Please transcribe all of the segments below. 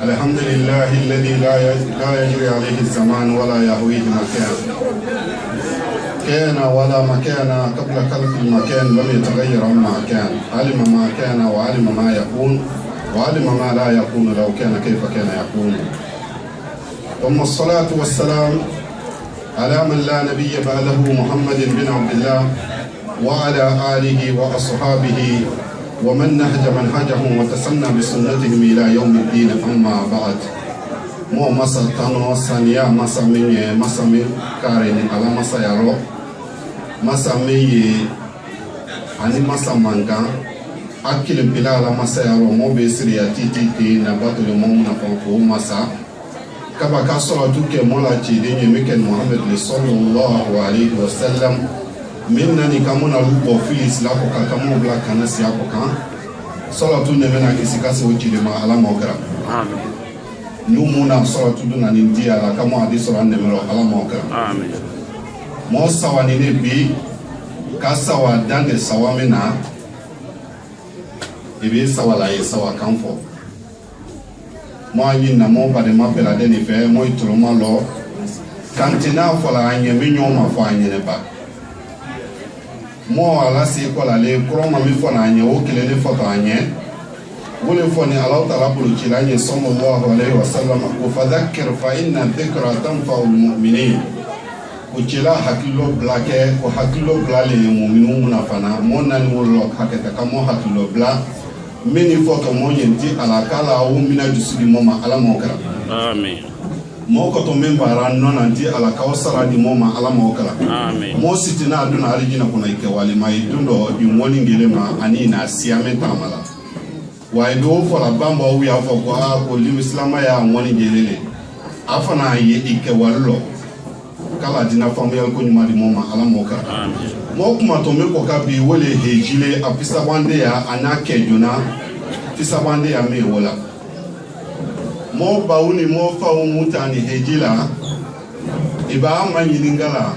الحمد لله الذي لا يجري عليه الزمان ولا يهويه مكان. كان ولا مكان قبل خلق المكان، لم يتغير عما كان. علم ما كان وعلم ما يكون وعلم ما لا يكون لو كان كيف كان يكون. ثم الصلاة والسلام على من لا نبي بعده محمد بن عبد الله وعلى آله وأصحابه ومن نهج منهجهم وتسنى بسنتهم إلى يوم الدين. أما بعد، مو مسا تانو سانيا مسا من كارين على مسا يارو مسا مي أني مسا مانغا أكل بلا على مسا يارو مو بسريا تي نباتو لمو نفوفو مسا كبا كسر توك مولا تيدين مكن محمد صلى الله عليه وسلم minna kamuna lupo filis la ko kamo bla kana si akoka sala tu ne mena kisikase ochile ma ala mokra amen numuna sala tu na nindia la kamo adi sala ne mero ala mokra amen mo sawa ni ne bi ka sawa dande sawa mena ibe sawa la ye sawa kanfo mo anyi na mo ba de ma pela de ni fe mo itro ma lo kantina fola anye minyo ma fo anye ne ba mo ala si ko la le kroma mi fo na anye o kile ne foto anye wole fo ni Allah taala bulu ci la anye sallallahu alaihi wasallam ko fadhakkir fa inna dhikra tanfa'u almu'minin ko ci la hakilo blake ko hakilo blale mu'minu munafana mo nan wolo hakata kamo hakilo bla meni foto mo yenti ala kala o mina jusudi moma ala mo kala amen mo ko to membara non anti ala kawsara di moma ala mo kala amen mo sitina aduna arijina kuna ike wali mai dundo di woni ngele ma ani na siame tamala wa do fo la bamba o ya fo ko a ko li islama ya woni ngele afana ye ike wallo kala dina famiyal ko nyuma di moma ala mo kala amen mo kuma to me ko ka bi wole hejile afisa wande ya anake juna fisa wande ya me wala mo bauni mo fa umutani hejila iba manyilingala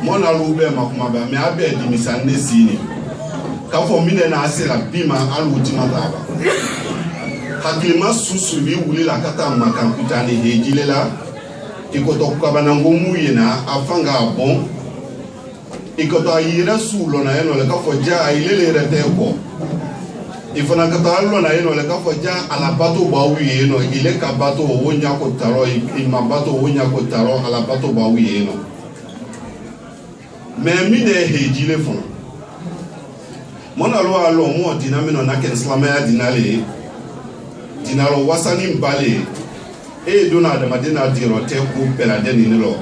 mo na lube makuma ba me abe di misande sini ka fo mine na asela bima alutima baba hakima susu bi wuli la kata makamputani hejile la ikoto kabana ngomu yena afanga bon ikoto ayira sulo na eno le ka fo ja ilele rete ko ifana katalo na yeno le ka fo ja ala bato bawi yeno ile ka bato wonya ko taro ima bato wonya ko taro ala bato bawi yeno me mi de hejile fon mona lo alo mo dinamino na ken islamaya dinale dinalo wasani mbale e dona de madina dirote ko pelade ni lo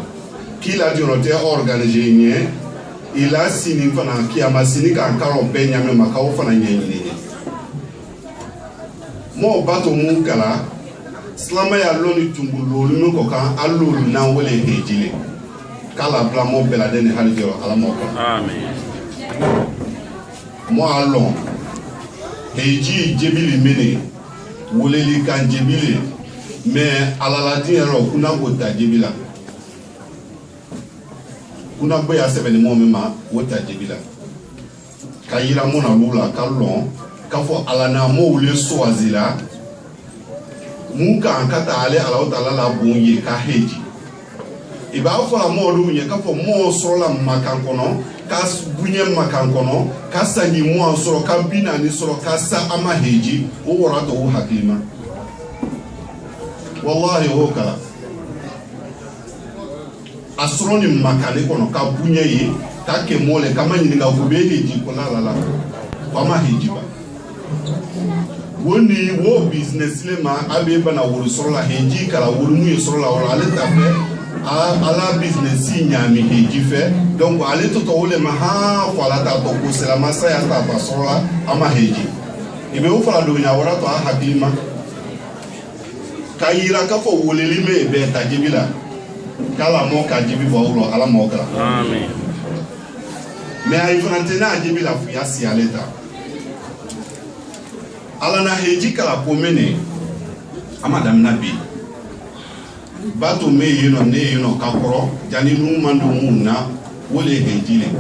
kila dirote organiser nye ila sini fana kiama sini ka karo benya me makao fana nyenyi mo bato mun kala slama ya loni tungulu lu ko kan alulu na wole hejile kala bla mo belade ni halijo ala mo ko amen mo alon heji jebili mene wole li kan jebili me alala din ro kuna go ta jebila kuna bo ya sebeni mo me ma wota jebila kayira mo na lula kalon kafo ala na mo wule swazila muka ankata ale ala taala la bonye ka heji iba fo la mo lu nye kafo mo so la makankono ka bunye makankono ka sanyi mo so ka bina ni so ka sa ama heji o wora to hakima wallahi o kala asroni makale kono ka bunye yi ka ke mole kama nyini ga kubeli ji ko la la kama heji ba woni wo business le ma abe bana wuru sorola heji kala wuru mu sorola wala ale tafe ala business nyami heji fe donc ale to wole ma ha fala ta to ko sela masa ya ta pa sorola ama heji ibe u fala do nya wora to hakima kayira ka fo wole li me be ta jibila kala mo ka jibi bo wuro ala mo kala amen me ay frantena jibila fu ya si aleta ala na heji kala komene amadam nabi bato me yino ne yino kakoro jani nu mando munna wole hejile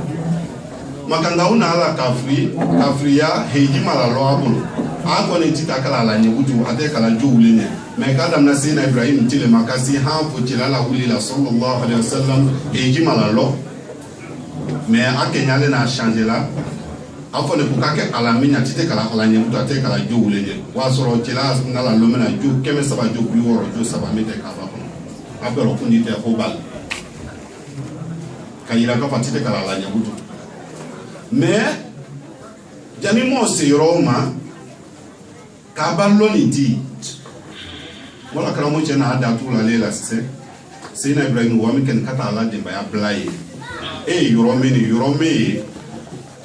makanga una ala kafriya heji mala lo abulu ako ne tita kala la nyebutu ate kala juulene me kada na sina Ibrahim tile makasi ha fo tilala wuli la sallallahu alaihi wasallam heji mala lo me akenyale na changer la afo ne bukake ala minya tite kala ala nyebutu ate kala juulene wa soro tila na la lo mena ju keme saba ju biworo ju saba mete kala ko abero kunite ko bal kayira ka fatite kala ala nyebutu mais jani mo se Roma kabaloni di wala kala mo jena ada tula lela se sina Ibrahim wa mi ken kata ala de baya blai e Rome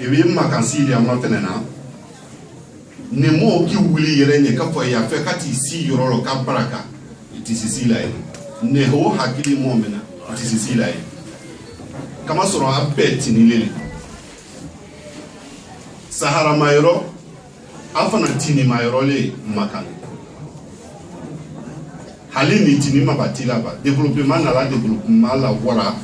e wi makansi dia mo tenena ne mo ki wuli yere ne ka fo ya fe kati si yorolo ka baraka itisisi la ne ho hakili mo mena itisisi la kama soro abeti ni lele Sahara Mayro, afana tini Mayro le makan. Halini tini mabatila ba. Développement na la développement la wara.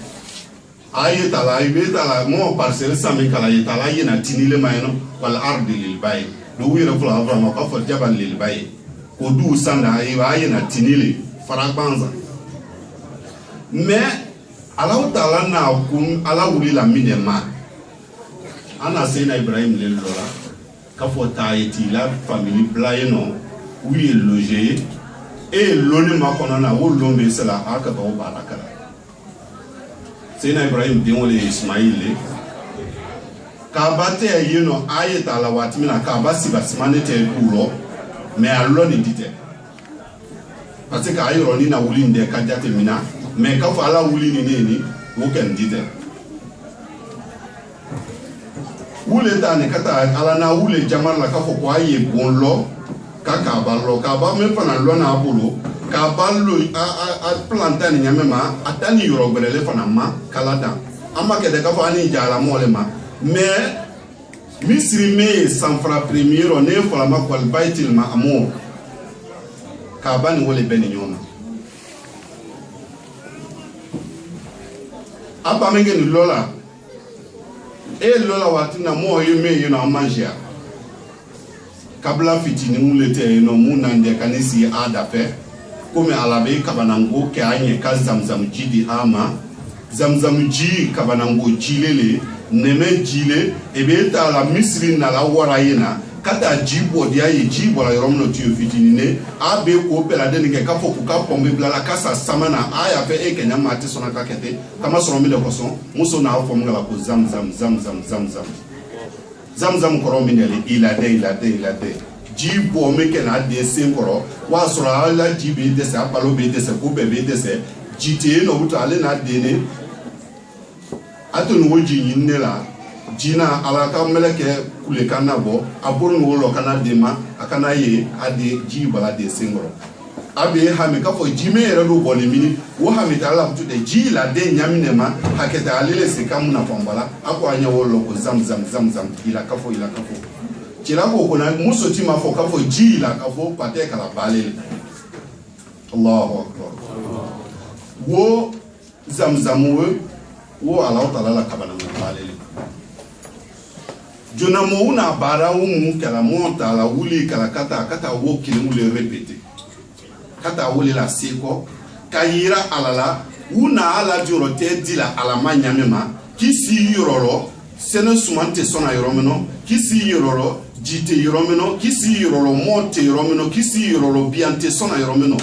Aye tala ibe tala mo parcelle sami kala yetala yena tini le mayno wal ardi lil bay. Do wira fula Abraham ka fo jabal lil bay. Ko du sanda aye na tini le farabanza. Mais Allah tala na kum ala wuli la minema. Ana sena Ibrahim le lola ka fo taiti la famille blayeno oui logé et loni makona na wo lombe sala aka ba barakala sena Ibrahim de wole Ismaïl ka bate yeno ayeta la watimina ka basi basimane te kulo mais aloni dite parce que ayro ni na wuli nde ka jate mina mais ka fo ala wuli ni neni wo ken dite wule tane kata ala na wule jamar la kafo kwa ye bonlo kaka ballo kaba me fana lo na bulu ka ballo a planta ni nyamema atani yoro gbele fana ma kalada ama ke de kafo ani jala mole ma mais misri me sanfra premier ne fola ma kwal baitil ma amo ka bani wole beni nyoma aba menge ni lola et lola watina mo yeme yona mangia kabla fitini mulete no munande kanisi ada fe kome alabe kabanango ke anye ka zamzam jidi ama zamzam ji kabanango jilele neme jile ebeta la misri na la wara yena kata jibo dia ye jibo la romno tu fitini ne abe ko pela denike ka foku ka pombe blala kasa samana aya fe e kenya mati sona ka kete kama soro mi de koson muso na fo ngala ko zamzam koro mi ne ila de jibo me ke na de sen koro wa soro ala jibe de sa palo be de se ko be de se jite no buta ale na de ne atun woji yinne la jina alaka meleke kule kana bo aburu wolo kana dema akana ye ade ji bala de singoro abe ha me ka fo jime ere do bole mini wo ha me tala butu de ji la de nyamine ma haketa alele se kamu na fombala ako anya wolo ko zamzam ila kafo jira ko ko na muso ti ma fo ka fo ji la kafo pate kala balele Allahu akbar wo zamzam wo Allah taala la kabana balele jona mo una bara umu kala monta la wuli kala kata wo kile le répéter kata wuli la siko kayira alala una ala joro te dila ala manyamema kisi yororo sene sumante sona yoromeno kisi yororo jite yoromeno kisi yororo monte yoromeno kisi yororo biante sona yoromeno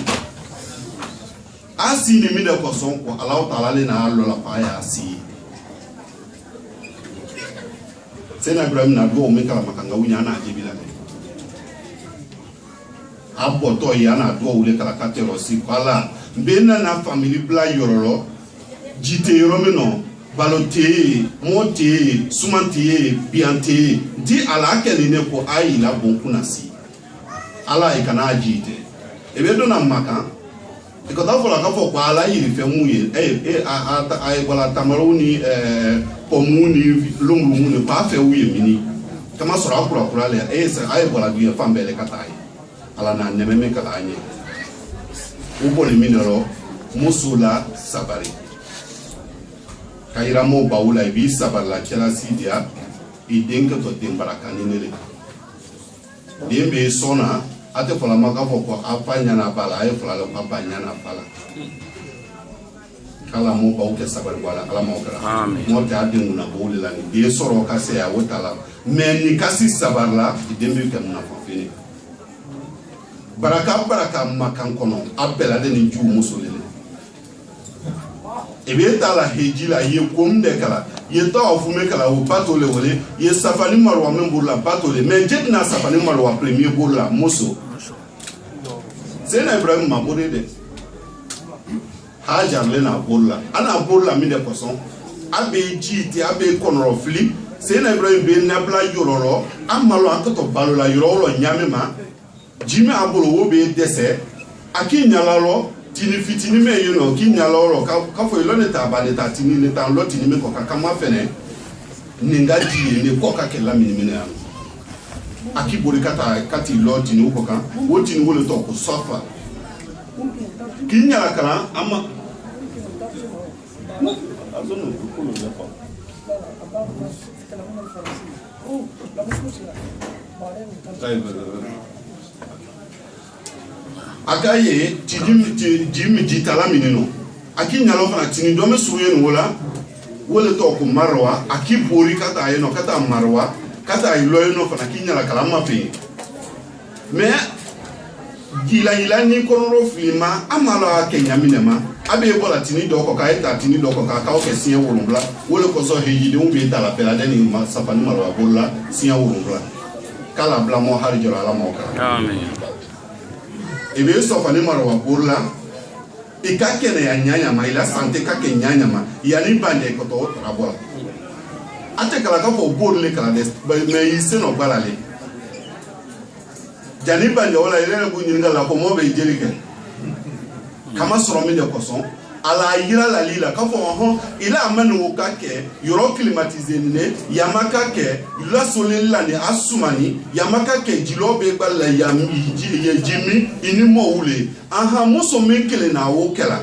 asi ni mi de ko son ko Allah taala le na alola pa ya asi Sena Ibrahim na duwa umekala makanga unya na ajibila ne. Abo to ya na duwa ule kala katero si kwala. Mbena na family bla yororo. Jite yoromeno. Balote, monte, sumante, biante. Di ala akeli ne ko ayi la bonku na si. Ala ikana ajite. Ebedo na maka. Iko ta fola ka fo kwa ala yiri fe muye. Ay wala tamaruni pomuni lumuni pa fe uye mini kama sura kura le ay bola duye fambele katai ala na nememe kala anye ubo le minero musula sabari kaira mo baula ibi sabala kela sidia idenke to den barakani nele den be sona ate fola maka foko apanya na bala ay fola lo apanya na bala kala mo ba uke sabar wala ala mo kala amen mo ta den na boli la ni de soro ka se ya wotala mais ni kasi sabar la den be kam na fo fini baraka makan kono appela de ni ju musolele ebe tala hejila ye komde kala ye ta ofume kala o batole wole ye safani marwa memburla batole mais jetna safani marwa premier burla muso sena Ibrahim mabore de hajar le na burla ana burla mi de koson abe jiti abe konro fli sena Ibrahim be na bla yororo amalo anto balola yororo nyame ma jimi abolo wo be dese aki nyalalo tini fitini me yuno ki nyalalo ka fo ilone ta bale ta tini ne ta lo tini me ko ka ma fene ninga ji ne ko ka ke la mini mini am aki bori kata kati lo tini ko ka wo tini wo le to ko sofa ki nyala kala ama azono ko lo le fa akaye jimi jitala minino aki nyalo fana tini do me suye no wala wole to ko marwa aki bori kata ayeno kata marwa kata iloyo no fana ki nyala kala mafi me gila ni konro filima amala kenya minema abe bola tini do ko kaita tini do ko ka o ke siya wulumbla wole ko so heji de umbe tala pela de ni safani marwa bolla siya wulumbla kala bla mo harjo ala mo ka amen ebe sofani marwa burla ikake ne anyanya ma ila sante kake nyanya ma yani bande ko to rabola ate kala ka fo burle kala des me yise no balale jani bande wala ile bu nyinga la ko mo be jelike kama soro mi de koson ala yira la lila ka fo ho ila amanu kake yoro climatiser ne yamaka ke la solella ni asumani yamaka ke jilobe balla yami jimi ini mo wule aha muso menkele na wokela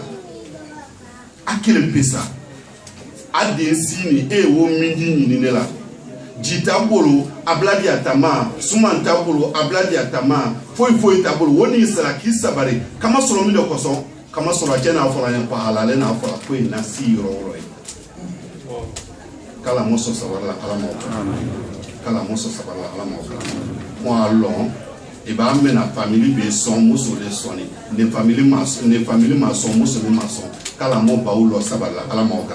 akele pesa ade sini wo minji nyini nela jita bolo abladi atama sumanta bolo abladi atama foi tabolo woni sala kisabare kama soro mi de koson kama soro jena fola yan pa halale na fola ko na siro roi kala moso sabala ala mo kala moso sabala ala mo mo alon e ba me na family be son moso le soni ne family ma son moso le ma son kala mo ba ulo sabala ala mo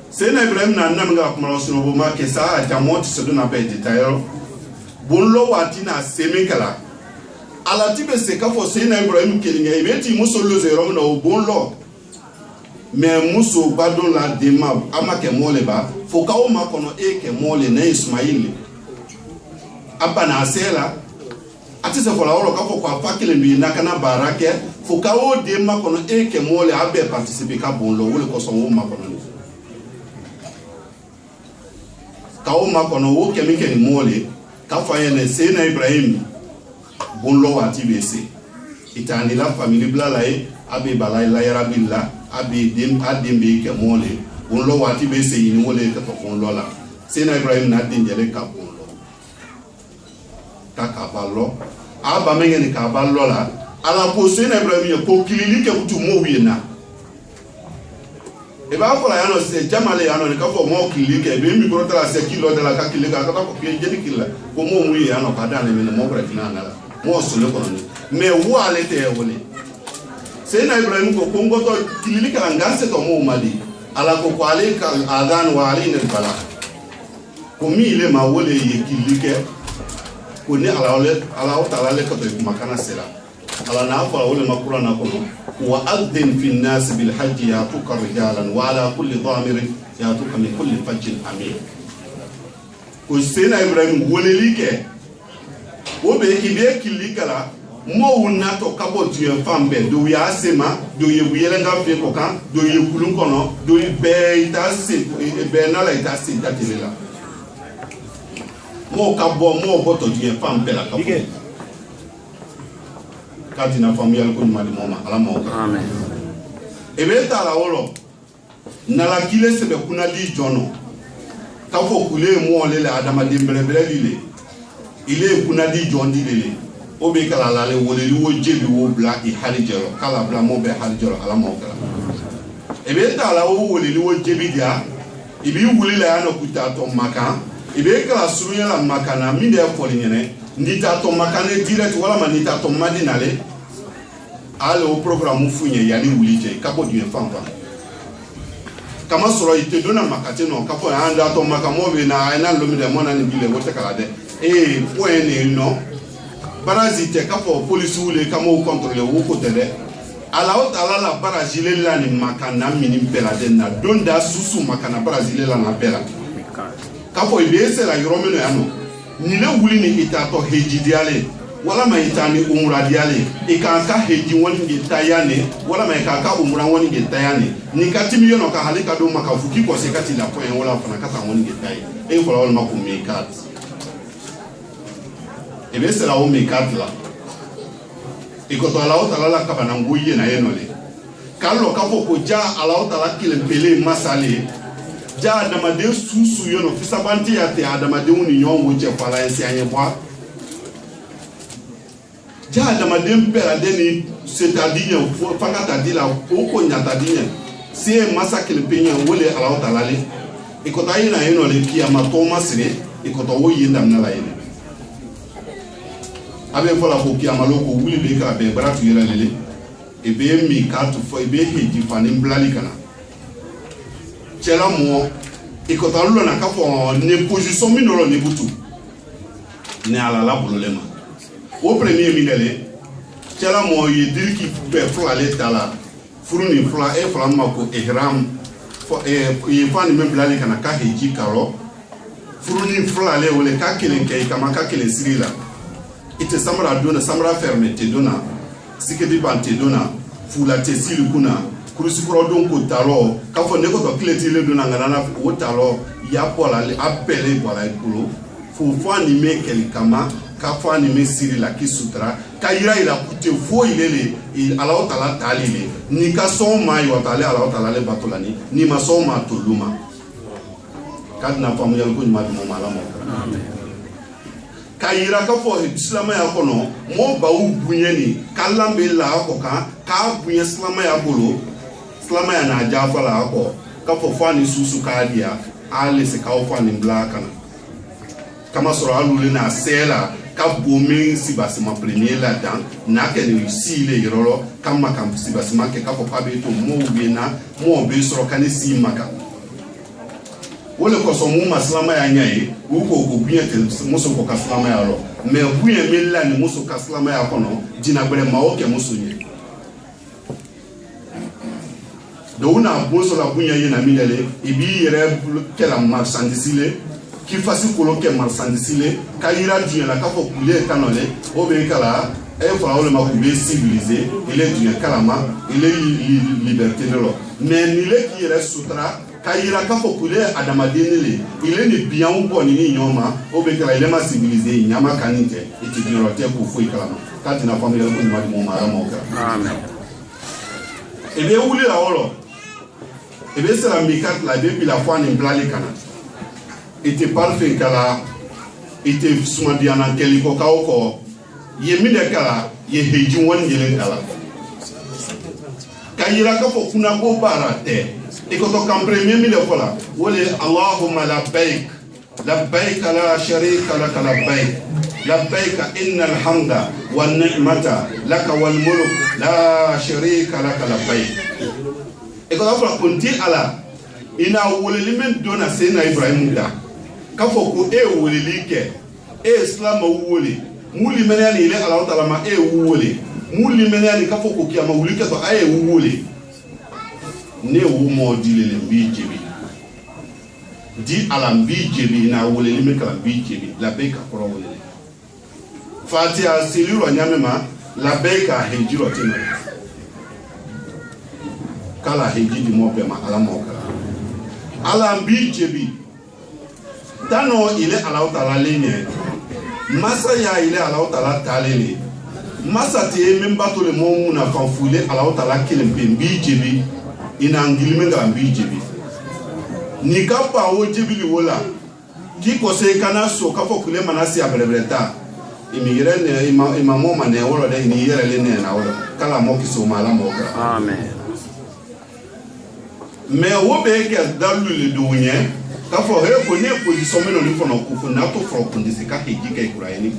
sena Ibrahim na namga kuma so no ma ke sa jamot se do na be detail bonlo wati na semikala ala tibe se ka fo sena Ibrahim kelinga ibeti muso lo zero na bonlo mais muso badon la dema amake mole ba fo ka o makono ke mole na Ismail apana asela ati se fola oro ka fo kwa pakele mbi na kana barake fo ka o dema kono ke mole abe participer ka bonlo wole ko so o makono ka o makono wo kemike ni mole ka fa yene sena Ibrahim bonlo wati bese itani la famille blala abe balay la yarabilla abi dem adembe ke mole bonlo wati bese yini wole ka to bonlo la sena Ibrahim na dinjele ka bonlo ka ballo aba mengeni ka ballo la ala ko sena Ibrahim ko kilili ke butu mo wiena e ba ko la yano se jamale yano ka fo mo kilili ke be mi ko tala se kilo de la ka kilili ka ko ke jeni killa ko mo mu yano ka dane me mo bra finana la mo so le ko ni me wo ale te wole sena Ibrahim ko kongo to kilili ka ngase to mo mali ala ko ale ka adan wa ali ne bala ko mi ile ma wole ye kilili ke ko ni ala o tala le ko to makana sela ala na fa wole makura na ko wa adhin fi an-nas bil hajj yatuka rijalan wa ala kulli dhamirin yatuka min kulli fajjin amin ko sena Ibrahim wole like o be ibe kilikala mo wuna to kabo tu fambe do ya sema do ye wiyele nga fe ko kan do ye kulun kono do be ita se be na la ita se ita telela mo kabo mo boto tu fambe la kabo kati na famille ko mali moma ala mo amen ebe ta la wolo na la kile se be kuna di jono kafo kule mo le la adama de belebele lile ile kunadi jondi lile obe kala la le wole wo jebi wo bla I halijero kala bla mo be halijero ala mo kala ebe ta la wo wole wo jebi dia ibi wuli la yana kuta to maka ibe kala surunya la makana mi de ko nyene ndita to makane direct wala manita to madinale ale o programme funye yali wuli je kapo du enfant kama soro ite dona makate no kapo anda to makamo be na ina lomi de mona ni bile wote kala de point no parasite kapo police wule kama o contrôler wo ko tele ala o tala la parasile la ni makana mini bela de na donda susu makana parasile la na bela kapo ibese la yoromeno yano ni le wuli ni itato hejidiale wala ma itani umra diale ikanka heji woni ngitayane wala ma ikanka umra woni ngitayane nikatimi yono ka halika do makafuki ko se kati la point wala fana kata woni ngitaye ko wala makumi kat ebe sera o mekat la ikoto ala o tala la kabana nguye na yenole kallo kapo ko ja ala o tala kilempele masale ja adama de susu yono fisabanti ya te adama de woni nyonwo je fala ensi anye bwa ja adama de mpera de ni setadinya fanga tadila oko nyatadinya sie masakile penya wole ala o tala le ikota yina yenole kiyama to masire ikoto wo yenda na la yene abe fola ko kiyama loko wuli be ka be baratu yela lele e be mi ka to fo e be heji fani blali kana chela mo ikota lulo na ka fo ne position mi no ne butu ne ala la bololema o premier minele chela mo ye diriki be fla le tala furuni fla e fla mako ihram fo e fani me blali kana ka heji karo furuni fla le wole ka kelen kay kama ka kelen sirila ite samra dona samra ferme te dona sikedi bante dona fula te silikuna kurusikoro don ko talo kafo ne ko to kleti le dona ngana o talo ya pola le appelé pola ikulo fo animer kel kama ka fo animer sirila ki sutra ka ira ila kute fo ilele ala o tala talile ni ka so ma yo tale ala o tala le batolani ni ma so ma toluma kadna famu yal ko ma mo mala mo amen kayira ka fo islam ya kono mo ba u bunyeni kalambe la ko ka bunye islam ya bolo islam ya na jafa la ko ka fo fani susu ka dia ale se ka fani blaka na kama soro alule na sela ka bomen si basima premier la dan na ke ni si le yorolo kama kam si basima ke ka fo pa be to mo be na mo be soro kan si maka wole ko so mu maslama ya nyai wo ko biente muso ko kaslama ya lo me buye milla ni muso kaslama ya kono dina bere maoke muso nye do una boso la bunya yena milele ibi yere kela marchandisile ki fasi ko lo ke marchandisile kayira dunya la ka fo kule kanole o be kala e fo la ma ko be civiliser ele dunya kala ma ele liberté de lo mais ni le ki yere sutra kayira ka fo kule adamadeni ile ni bian ko ni nyoma o be kala ile ma civiliser nyama kanite iti biorote ko fo ikala kati na famille ko ni mo mara mo ka amen ebe wuli la wolo ebe sera mikat la be bila fo ni blali kana ite parfait kala ite suma biana keliko ka ko ye mi de kala ye heji woni yele kala kayira ka fo kuna go barate ikoto kam premier mi le fola wole allahumma labbaik labbaik la sharika lak labbaik labbaik innal hamda wan ni'mata lak wal mulk la sharika lak labbaik ikoto fola kunti ala ina wole limen dona sena ibrahim da kafo ko e wole like e islam wole muli menani ile ala taala ma e wole muli menani kafo ko kiyama wuli ke to ay wole ne wo mo dilele bi jebi di alam bi jebi na wole lime kala bi jebi la beka ko wole fatia siliru anyame ma la beka hejiro tena kala hejidi mo pe ma ala mo kala alam bi jebi tano ile ala taala lenye masa ya ile ala taala talele masa te membato le mo muna fanfule ala taala kilempe bi jebi ina ngilime ga mbi jebi ni kapa wo jebili wola qui conseille kana so ka fo kule manasi abelebreta imigire ne imamo mane wolo de ni yere le ne na wolo kala mo ki so mala mo ka amen mais wo be ke dalu le dunye ka fo he ko ne position me no ni fo no ku fo na to fo ko ndise ka heji ka ikurayeni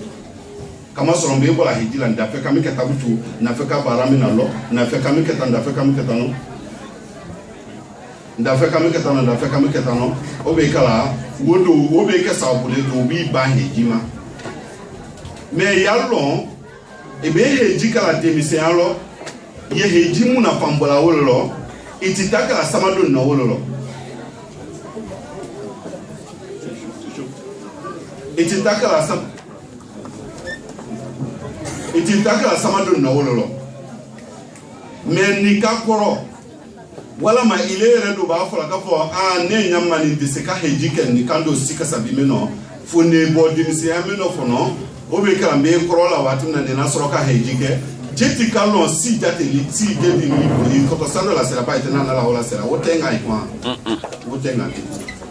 kama so mbe bola heji la ndafe ka mi ke tabutu na fe ka barami na lo na fe ka mi ke tanda fe ka mi ke tano ndafe ka mi ke tano o be kala wodo wo be ke sa bule do bi ba heji ma mais yalon e be heji kala demise alo ye heji mu na pambola wolo ititaka la samado na wolo ititaka la samado na wolo mais ni ka koro wala ma ile redo ba fola ka fo ne nyamma ni diseka heji ken ni kando sika sabime no fo ne bo dimisi ameno fo no o be kala me koro la watu na na soro ka heji ke jeti kalon si jate li ti de di ni ko sando la sera ba itena na la wala sera wotenga ikwa wotenga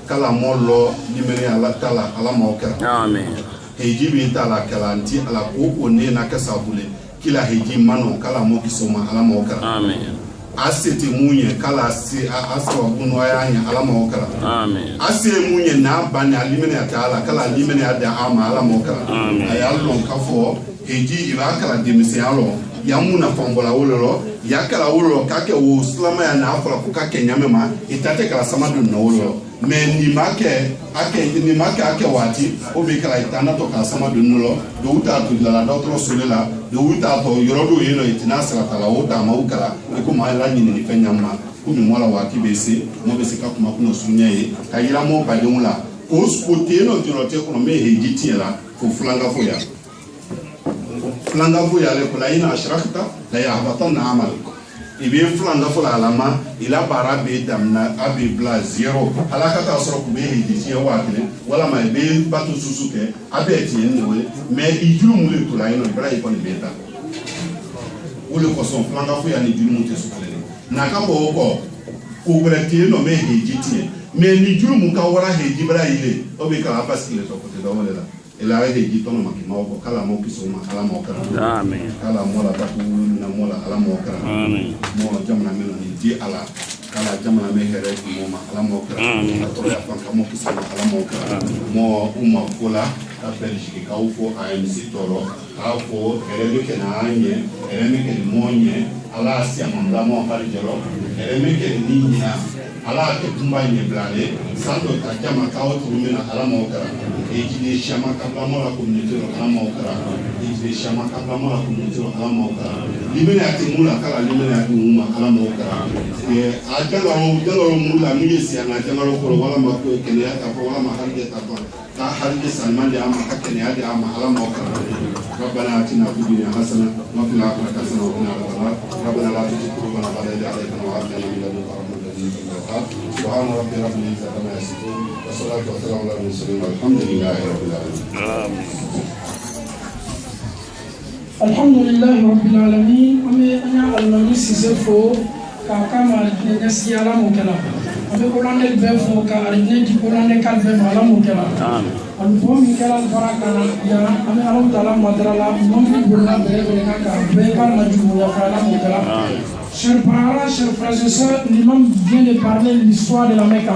kala mollo limere ala tala ala mokera amen heji bi tala kala anti ala ko ne na ka sabule kila heji mano kala mo kisoma ala mokera amen asete munye kala si aswa bunu ayanya ala mokera amen ase munye na bani alimene atala kala limene ada ama ala mokera ayalon kafo heji ibakala demise alo yamuna fambola wololo yakala wololo kake wo slama ya na afala ku kake nyamema itate kala samadu na wololo me ni make ake wati o be kala itana to kala samadu nulo do uta to la doctor solela do uta to yorodo yeno itina sala tala uta ma ukala ko ma la nyini ni fenyama ku mi mola wati bese mo bese ka kuma kuno sunyaye kayira mo badumula ko spote no tirote ko me hejiti la ko flanga fo ya flanga fu ya le kula ina ashrakta la yahbatanna amal ibe flanga fu la alama ila bara be damna abi bla zero alaka ta soro ku be hiji ya wakile wala ma be batu susuke abe ti en wole me ijuru mu le kula ina bra iko ni beta wole ko son flanga fu ya ni juru mu te sukule na ka bo ko ku breti no me hiji ti me ni juru mu ka wara hiji bra ile obi ka abaskile to ko te do wole la ela re heji tono makima ko kala mo kisoma ala mo kara amen kala mo la taku na mo la ala mo kara amen mo jamna meno ni di ala kala jamna me here mo ma ala mo kara amen to ya fanka mo kisoma ala mo kara mo umma kola ta belgique ka ufo AMC toro afo erebe ke na anye erebe ke monye ala asia manda mo pali jero erebe ke ninya ala ke tumba nye blale sando ta jama ka o tumena ala mo kara ejide shama kabla mola communauté ala mo kara ejide shama kabla mola communauté ala mo kara limene ati mula kala limene ati muma ala mo kara ajalo mula miyesi ana jalo ko wala ma ko kene ata ko wala ma harje ta ta harje salman ya ma hakene adi ama ala mo kara ربنا آتنا في الدنيا حسنة وفي الآخرة حسنة وقنا عذاب النار ربنا لا تزغ قلوبنا بعد إذ هديتنا وهب لنا من لدنك رحمة إنك أنت الوهاب سبحان ربي رب العزة عما يصفون والصلاة والسلام على المرسلين والحمد لله رب العالمين الحمد لله رب العالمين أنا المنيس سيفو كما نسي على مكلا أبي قرآن البيفو كأرجني قرآن كالبيف على مكلا الفهم كلا البركة يا أنا ألم تعالى مدرلا نمبر بنا بيرنا كبيكار مجموعة على مكلا. Chers parents, chers frères et sœurs, l'imam vient de parler de l'histoire de la Mecque.